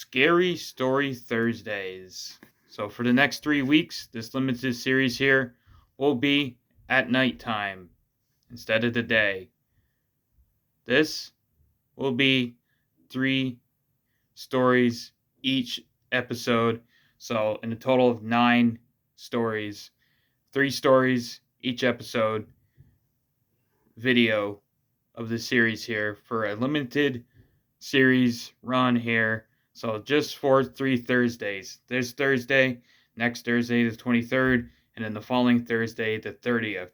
Scary Story Thursdays. So for the next 3 weeks, this limited series here will be at nighttime instead of the day. This will be 3 stories each episode. So in a total of 9 stories, 3 stories each episode video of the series here for a limited series run here. So just for 3 Thursdays. This Thursday, next Thursday the 23rd, and then the following Thursday the 30th.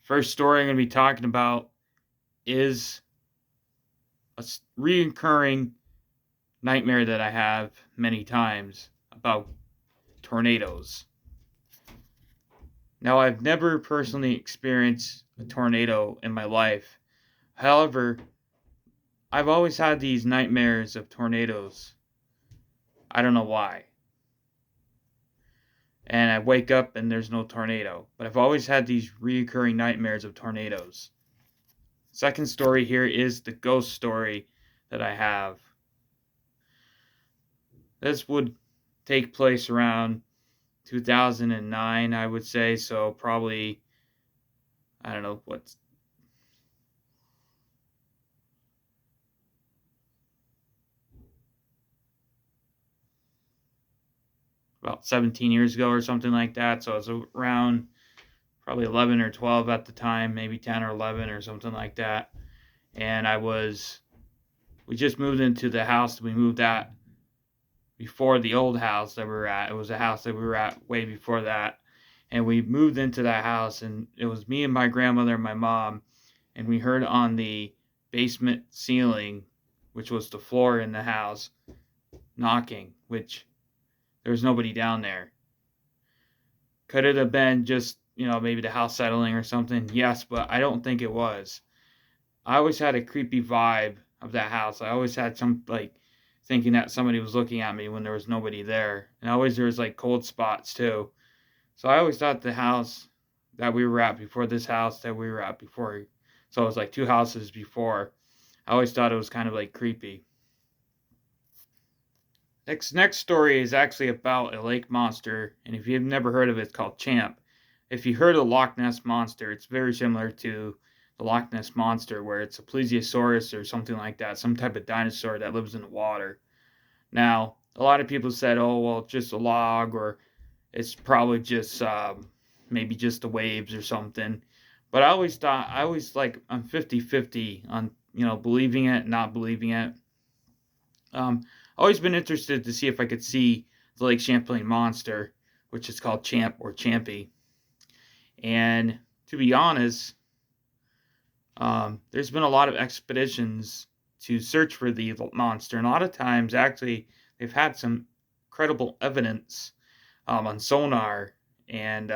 First story I'm going to be talking about is a recurring nightmare that I have many times about tornadoes. Now, I've never personally experienced a tornado in my life. However, I've always had these nightmares of tornadoes. I don't know why. And I wake up and there's no tornado. But I've always had these recurring nightmares of tornadoes. Second story here is the ghost story that I have. This would take place around 2009, I would say. So probably, I don't know, what's about 17 years ago or something like that. So I was around probably 11 or 12 at the time, maybe 10 or 11 or something like that. And we just moved into the house we moved at before the old house that we were at. It was a house that we were at way before that. And we moved into that house, and it was me and my grandmother and my mom. And we heard on the basement ceiling, which was the floor in the house, knocking, which there was nobody down there. Could it have been just, maybe the house settling or something? Yes, but I don't think it was. I always had a creepy vibe of that house. I always had some, thinking that somebody was looking at me when there was nobody there. And always there was, cold spots, too. So I always thought the house that we were at before this house that we were at before, so it was 2 houses before, I always thought it was kind of, creepy. Next story is actually about a lake monster, and if you've never heard of it, it's called Champ. If you heard of Loch Ness Monster, it's very similar to the Loch Ness Monster, where it's a plesiosaurus or something like that, some type of dinosaur that lives in the water. Now, a lot of people said, oh, well, it's just a log, or it's probably just maybe just the waves or something. But I'm 50-50 on, believing it, not believing it. Always been interested to see if I could see the Lake Champlain monster, which is called Champ or Champy. And to be honest, there's been a lot of expeditions to search for the monster, and a lot of times, actually, they've had some credible evidence on sonar and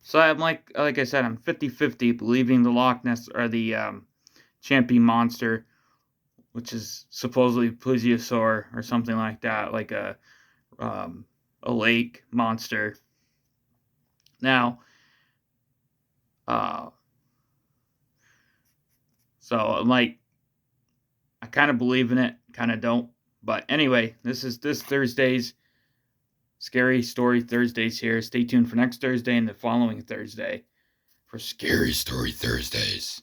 so I'm like I said, I'm 50-50 believing the Loch Ness or the Champy monster, which is supposedly plesiosaur or something like that, like a lake monster. Now, so I'm I kind of believe in it, kind of don't. But anyway, this is this Thursday's Scary Story Thursdays here. Stay tuned for next Thursday and the following Thursday for Scary Story Thursdays.